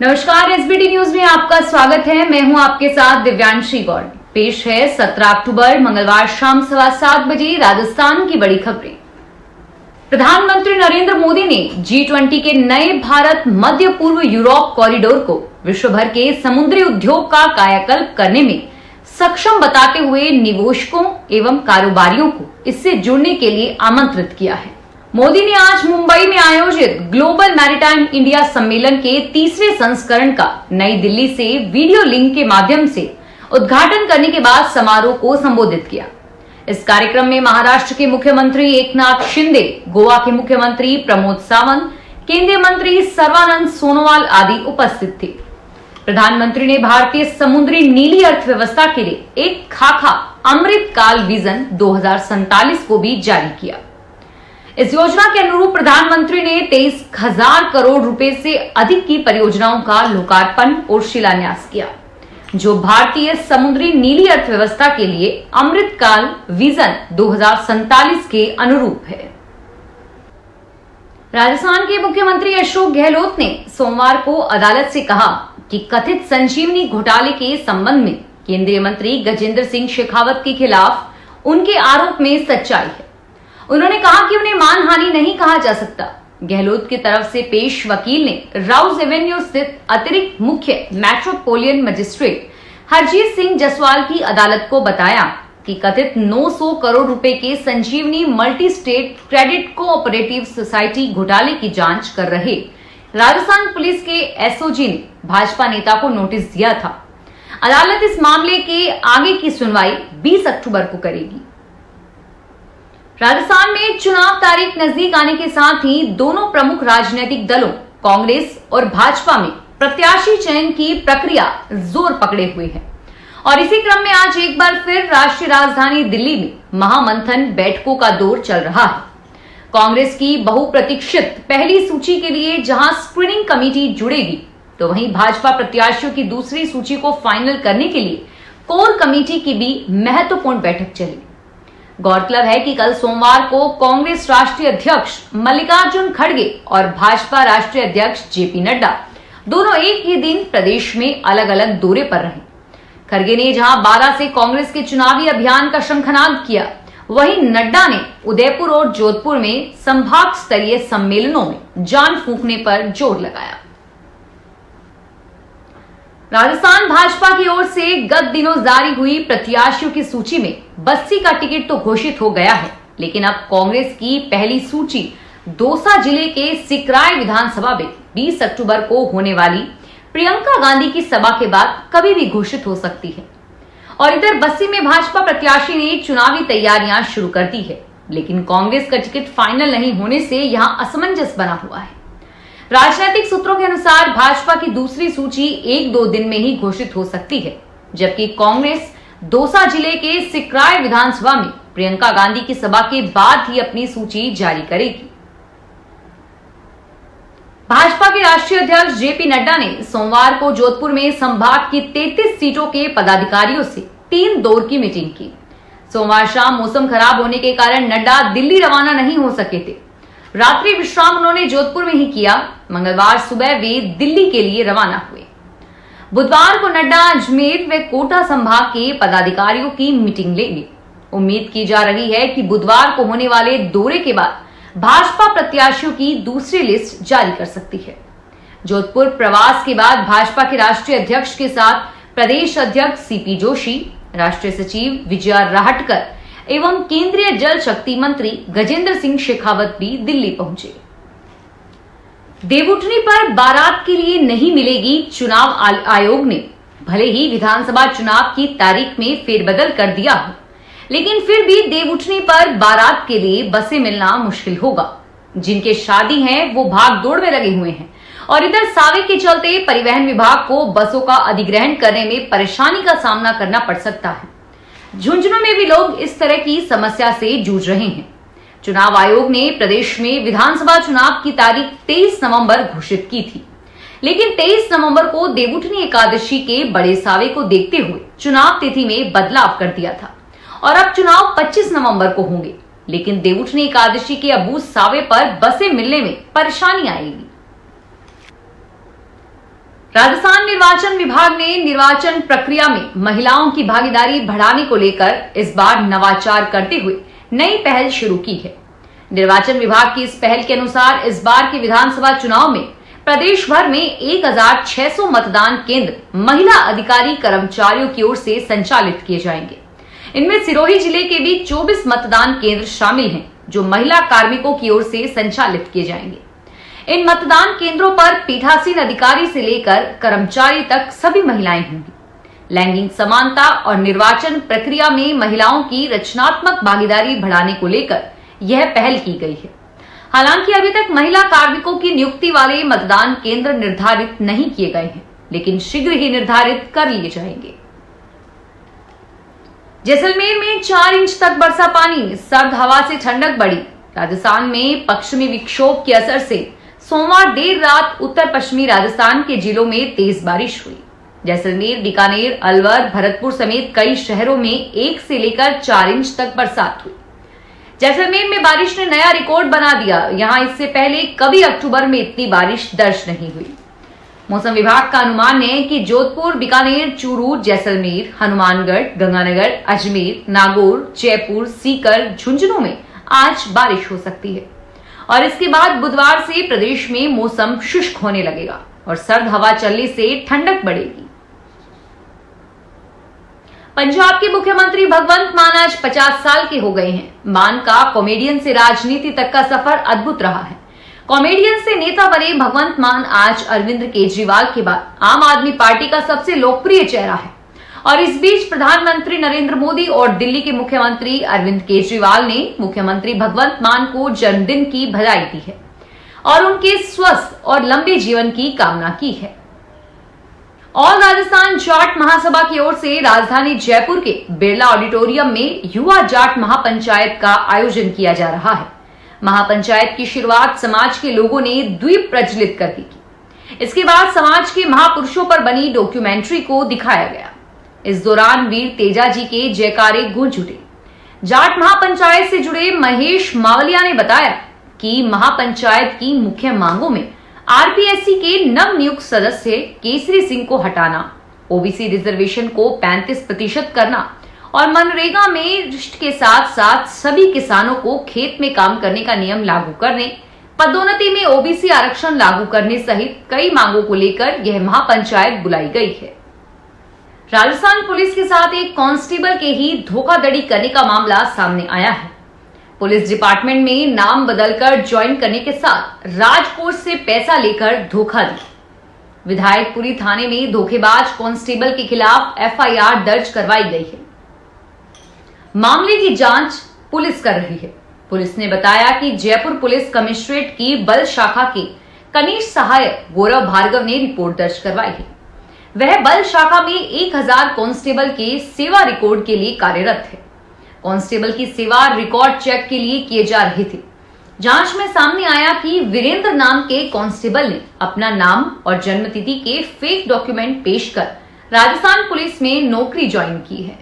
नमस्कार, SBT news में आपका स्वागत है। मैं हूं आपके साथ दिव्यांशी गौड़। पेश है 17 अक्टूबर मंगलवार शाम 7:15 बजे राजस्थान की बड़ी खबरें। प्रधानमंत्री नरेंद्र मोदी ने G20 के नए भारत मध्य पूर्व यूरोप कॉरिडोर को विश्व भर के समुद्री उद्योग का कायाकल्प करने में सक्षम बताते हुए निवेशकों एवं कारोबारियों को इससे जुड़ने के लिए आमंत्रित किया है। मोदी ने आज मुंबई में आयोजित ग्लोबल मैरीटाइम इंडिया सम्मेलन के तीसरे संस्करण का नई दिल्ली से वीडियो लिंक के माध्यम से उद्घाटन करने के बाद समारोह को संबोधित किया। इस कार्यक्रम में महाराष्ट्र के मुख्यमंत्री एकनाथ शिंदे, गोवा के मुख्यमंत्री प्रमोद सावंत, केंद्रीय मंत्री सर्बानंद सोनोवाल आदि उपस्थित थे। प्रधानमंत्री ने भारतीय समुद्री नीली अर्थव्यवस्था के लिए एक खाका अमृत काल विजन 2047 को भी जारी किया। इस योजना के अनुरूप प्रधानमंत्री ने 23,000 करोड़ रुपए से अधिक की परियोजनाओं का लोकार्पण और शिलान्यास किया, जो भारतीय समुद्री नीली अर्थव्यवस्था के लिए अमृतकाल विजन 2047 के अनुरूप है। राजस्थान के मुख्यमंत्री अशोक गहलोत ने सोमवार को अदालत से कहा कि कथित संजीवनी घोटाले के संबंध में केंद्रीय मंत्री गजेंद्र सिंह शेखावत के खिलाफ उनके आरोप में सच्चाई है। उन्होंने कहा कि उन्हें मानहानि नहीं कहा जा सकता। गहलोत की तरफ से पेश वकील ने राउज एवेन्यू स्थित अतिरिक्त मुख्य मेट्रोपोलिटन मजिस्ट्रेट हरजीत सिंह जसवाल की अदालत को बताया कि कथित 900 करोड़ रुपए के Sanjivani multi state credit cooperative society घोटाले की जांच कर रहे राजस्थान पुलिस के एसओजी ने भाजपा नेता को नोटिस दिया था। अदालत इस मामले के आगे की सुनवाई 20 अक्टूबर को करेगी। राजस्थान में चुनाव तारीख नजदीक आने के साथ ही दोनों प्रमुख राजनीतिक दलों कांग्रेस और भाजपा में प्रत्याशी चयन की प्रक्रिया जोर पकड़े हुए है और इसी क्रम में आज एक बार फिर राष्ट्रीय राजधानी दिल्ली में महामंथन बैठकों का दौर चल रहा है। कांग्रेस की बहुप्रतीक्षित पहली सूची के लिए जहां स्क्रीनिंग कमेटी जुड़ेगी, तो वहीं भाजपा प्रत्याशियों की दूसरी सूची को फाइनल करने के लिए कोर कमेटी की भी महत्वपूर्ण बैठक चली। गौरतलब है कि कल सोमवार को कांग्रेस राष्ट्रीय अध्यक्ष मल्लिकार्जुन खड़गे और भाजपा राष्ट्रीय अध्यक्ष जेपी नड्डा दोनों एक ही दिन प्रदेश में अलग अलग दौरे पर रहे। खड़गे ने जहां 12 से कांग्रेस के चुनावी अभियान का शंखनाद किया, वहीं नड्डा ने उदयपुर और जोधपुर में संभाग स्तरीय सम्मेलनों में जान फूंकने पर जोर लगाया। राजस्थान भाजपा की ओर से गत दिनों जारी हुई प्रत्याशियों की सूची में बस्सी का टिकट तो घोषित हो गया है, लेकिन अब कांग्रेस की पहली सूची दौसा जिले के सिकराय विधानसभा में 20 अक्टूबर को होने वाली प्रियंका गांधी की सभा के बाद कभी भी घोषित हो सकती है। और इधर बस्सी में भाजपा प्रत्याशी ने चुनावी तैयारियां शुरू कर दी है, लेकिन कांग्रेस का टिकट फाइनल नहीं होने से यहां असमंजस बना हुआ है। राजनीतिक सूत्रों के अनुसार भाजपा की दूसरी सूची 1-2 दिन में ही घोषित हो सकती है, जबकि कांग्रेस दौसा जिले के सिकराय विधानसभा में प्रियंका गांधी की सभा के बाद ही अपनी सूची जारी करेगी। भाजपा के राष्ट्रीय अध्यक्ष जेपी नड्डा ने सोमवार को जोधपुर में संभाग की 33 सीटों के पदाधिकारियों से 3 दौर की मीटिंग की। सोमवार शाम मौसम खराब होने के कारण नड्डा दिल्ली रवाना नहीं हो सके थे। रात्रि विश्राम उन्होंने जोधपुर में ही किया। मंगलवार सुबह वे दिल्ली के लिए रवाना हुए। बुधवार को नड्डा अजमेर व कोटा संभाग के पदाधिकारियों की मीटिंग लेंगे। उम्मीद की जा रही है कि बुधवार को होने वाले दौरे के बाद भाजपा प्रत्याशियों की दूसरी लिस्ट जारी कर सकती है। जोधपुर प्रवास के बाद भाजपा के राष्ट्रीय अध्यक्ष के साथ प्रदेश अध्यक्ष सीपी जोशी, राष्ट्रीय सचिव विजया राहटकर एवं केंद्रीय जल शक्ति मंत्री गजेंद्र सिंह शेखावत भी दिल्ली पहुंचे। देवउठनी पर बारात के लिए नहीं मिलेगी। चुनाव आयोग ने भले ही विधानसभा चुनाव की तारीख में फेरबदल कर दिया हो, लेकिन फिर भी देवउठनी पर बारात के लिए बसें मिलना मुश्किल होगा। जिनके शादी हैं वो भाग दौड़ में लगे हुए हैं और इधर सावे के चलते परिवहन विभाग को बसों का अधिग्रहण करने में परेशानी का सामना करना पड़ सकता है। झुंझुनू में भी लोग इस तरह की समस्या से जूझ रहे हैं। चुनाव आयोग ने प्रदेश में विधानसभा चुनाव की तारीख 23 नवंबर घोषित की थी, लेकिन 23 नवंबर को देवउठनी एकादशी के बड़े सावे को देखते हुए चुनाव तिथि में बदलाव कर दिया था और अब चुनाव 25 नवंबर को होंगे, लेकिन देवउठनी एकादशी के अबूझ सावे पर बसें मिलने में परेशानी आएगी। राजस्थान निर्वाचन विभाग ने निर्वाचन प्रक्रिया में महिलाओं की भागीदारी बढ़ाने को लेकर इस बार नवाचार करते हुए नई पहल शुरू की है। निर्वाचन विभाग की इस पहल के अनुसार इस बार के विधानसभा चुनाव में प्रदेश भर में 1600 मतदान केंद्र महिला अधिकारी कर्मचारियों की ओर से संचालित किए जाएंगे। इनमें सिरोही जिले के भी 24 मतदान केंद्र शामिल हैं, जो महिला कार्मिकों की ओर से संचालित किए जाएंगे। इन मतदान केंद्रों पर पीठासीन अधिकारी से लेकर कर्मचारी तक सभी महिलाएं होंगी। लैंगिक समानता और निर्वाचन प्रक्रिया में महिलाओं की रचनात्मक भागीदारी बढ़ाने को लेकर यह पहल की गई है। हालांकि अभी तक महिला कार्मिकों की नियुक्ति वाले मतदान केंद्र निर्धारित नहीं किए गए हैं, लेकिन शीघ्र ही निर्धारित कर लिए जाएंगे। जैसलमेर में 4 इंच तक बरसा पानी, सर्द हवा से ठंडक बढ़ी। राजस्थान में पश्चिमी विक्षोभ के असर से सोमवार देर रात उत्तर पश्चिमी राजस्थान के जिलों में तेज बारिश हुई। जैसलमेर, बीकानेर, अलवर, भरतपुर समेत कई शहरों में 1 से लेकर 4 इंच तक बरसात हुई। जैसलमेर में बारिश ने नया रिकॉर्ड बना दिया। यहां इससे पहले कभी अक्टूबर में इतनी बारिश दर्ज नहीं हुई। मौसम विभाग का अनुमान है कि जोधपुर, बीकानेर, चूरू, जैसलमेर, हनुमानगढ़, गंगानगर, अजमेर, नागौर, जयपुर, सीकर, झुंझुनू में आज बारिश हो सकती है और इसके बाद बुधवार से प्रदेश में मौसम शुष्क होने लगेगा और सर्द हवा चलने से ठंडक बढ़ेगी। पंजाब के मुख्यमंत्री भगवंत मान आज 50 साल के हो गए हैं। मान का कॉमेडियन से राजनीति तक का सफर अद्भुत रहा है। कॉमेडियन से नेता बने भगवंत मान आज अरविंद केजरीवाल के बाद आम आदमी पार्टी का सबसे लोकप्रिय चेहरा है और इस बीच प्रधानमंत्री नरेंद्र मोदी और दिल्ली के मुख्यमंत्री अरविंद केजरीवाल ने मुख्यमंत्री भगवंत मान को जन्मदिन की बधाई दी है और उनके स्वस्थ और लंबे जीवन की कामना की है। ऑल राजस्थान जाट महासभा की ओर से राजधानी जयपुर के बिरला ऑडिटोरियम में युवा जाट महापंचायत का आयोजन किया जा रहा है। महापंचायत की शुरुआत समाज के लोगों ने द्वीप प्रज्वलित करके की। इसके बाद समाज के महापुरुषों पर बनी डॉक्यूमेंट्री को दिखाया गया। इस दौरान वीर तेजा जी के जयकारे गूंज उठे। जाट महापंचायत से जुड़े महेश मावलिया ने बताया कि महापंचायत की मुख्य मांगों में आरपीएससी के नव नियुक्त सदस्य केसरी सिंह को हटाना, ओबीसी रिजर्वेशन को 35% करना और मनरेगा में रिश्त के साथ साथ सभी किसानों को खेत में काम करने का नियम लागू करने, पदोन्नति में ओबीसी आरक्षण लागू करने सहित कई मांगों को लेकर यह महापंचायत बुलाई गई है। राजस्थान पुलिस के साथ एक कांस्टेबल के ही धोखाधड़ी करने का मामला सामने आया है। पुलिस डिपार्टमेंट में नाम बदलकर ज्वाइन करने के साथ राजकोष से पैसा लेकर धोखा दिया। विधायकपुरी थाने में धोखेबाज कांस्टेबल के खिलाफ एफआईआर दर्ज करवाई गई है। मामले की जांच पुलिस कर रही है। पुलिस ने बताया कि जयपुर पुलिस कमिश्नरेट की बल शाखा के कनिष्ठ सहायक गौरव भार्गव ने रिपोर्ट दर्ज करवाई है। वह बल शाखा में 1000 कांस्टेबल के सेवा रिकॉर्ड के लिए कार्यरत है। कांस्टेबल की सेवा रिकॉर्ड चेक के लिए किए जा रहे थे। जांच में सामने आया कि वीरेंद्र नाम के कांस्टेबल ने अपना नाम और जन्मतिथि के फेक डॉक्यूमेंट पेश कर राजस्थान पुलिस में नौकरी ज्वाइन की है।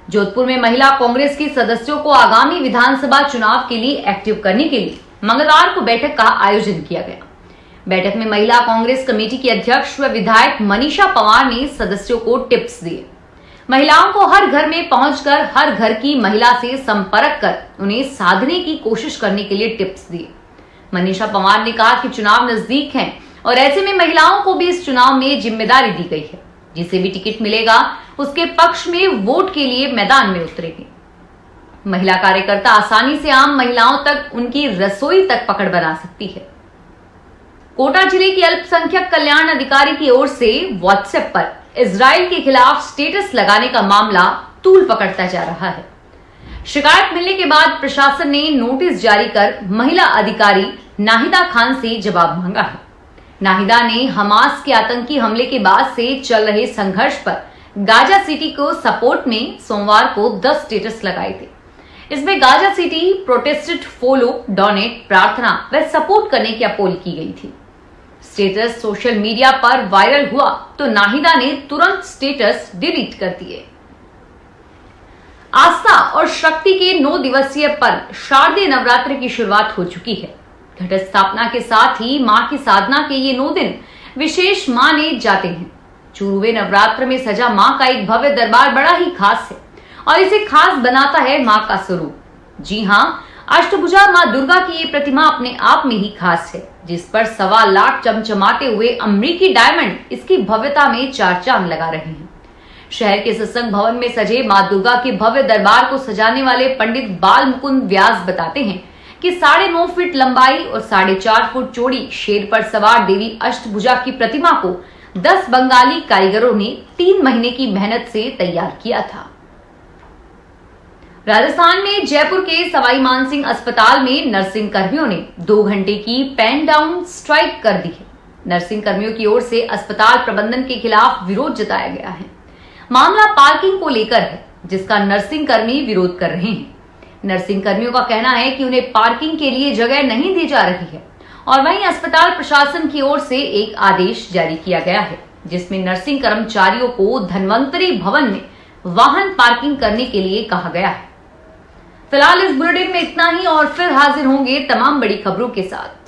जोधपुर में महिला कांग्रेस के सदस्यों को आगामी विधानसभा चुनाव के लिए एक्टिव करने के लिए मंगलवार को बैठक का आयोजन किया गया। बैठक में महिला कांग्रेस कमेटी की अध्यक्ष व विधायक मनीषा पंवार ने सदस्यों को टिप्स दिए। महिलाओं को हर घर में पहुंचकर हर घर की महिला से संपर्क कर उन्हें साधने की कोशिश करने के लिए टिप्स दिए। मनीषा पंवार ने कहा कि चुनाव नजदीक हैं और ऐसे में महिलाओं को भी इस चुनाव में जिम्मेदारी दी गई है। जिसे भी टिकट मिलेगा उसके पक्ष में वोट के लिए मैदान में उतरेंगे। महिला कार्यकर्ता आसानी से आम महिलाओं तक उनकी रसोई तक पकड़ बना सकती है। कोटा जिले की अल्पसंख्यक कल्याण अधिकारी की ओर से व्हाट्सएप पर इजराइल के खिलाफ स्टेटस लगाने का मामला तूल पकड़ता जा रहा है। शिकायत मिलने के बाद प्रशासन ने नोटिस जारी कर महिला अधिकारी नाहिदा खान से जवाब मांगा है। नाहिदा ने हमास के आतंकी हमले के बाद से चल रहे संघर्ष पर गाजा सिटी को सपोर्ट में सोमवार को 10 स्टेटस लगाए थे। इसमें Gaza city protested, follow, donate, प्रार्थना व सपोर्ट करने की अपील की गई थी। स्टेटस सोशल मीडिया पर वायरल हुआ तो नाहिदा ने तुरंत स्टेटस डिलीट कर दिए। आस्था और शक्ति के 9 दिवसीय पर्व शारदीय नवरात्र की शुरुआत हो चुकी है। घट स्थापना के साथ ही मां की साधना के ये 9 दिन विशेष माने जाते हैं। चूरुवे नवरात्र में सजा मां का एक भव्य दरबार बड़ा ही खास है और इसे खास बनाता है मां का स्वरूप। जी हां, अष्टभुजा मां दुर्गा की ये प्रतिमा अपने आप में ही खास है, जिस पर 1.25 लाख चमचमाते हुए अमरीकी डायमंड इसकी भव्यता में 4 चांद लगा रहे हैं। शहर के सत्संग भवन में सजे मां दुर्गा के भव्य दरबार को सजाने वाले पंडित बाल मुकुंद व्यास बताते हैं कि 9.5 फीट लंबाई और 4.5 फुट चौड़ी शेर पर सवार देवी अष्टभुजा की प्रतिमा को 10 बंगाली कारीगरों ने 3 महीने की मेहनत से तैयार किया था। राजस्थान में जयपुर के सवाई मानसिंह अस्पताल में नर्सिंग कर्मियों ने 2 घंटे की पेन डाउन स्ट्राइक कर दी है। नर्सिंग कर्मियों की ओर से अस्पताल प्रबंधन के खिलाफ विरोध जताया गया है। मामला पार्किंग को लेकर है, जिसका नर्सिंग कर्मी विरोध कर रहे हैं। नर्सिंग कर्मियों का कहना है कि उन्हें पार्किंग के लिए जगह नहीं दी जा रही है और वहीं अस्पताल प्रशासन की ओर से एक आदेश जारी किया गया है, जिसमें नर्सिंग कर्मचारियों को धन्वंतरी भवन में वाहन पार्किंग करने के लिए कहा गया है। फिलहाल इस बुलेटिन में इतना ही और फिर हाजिर होंगे तमाम बड़ी खबरों के साथ।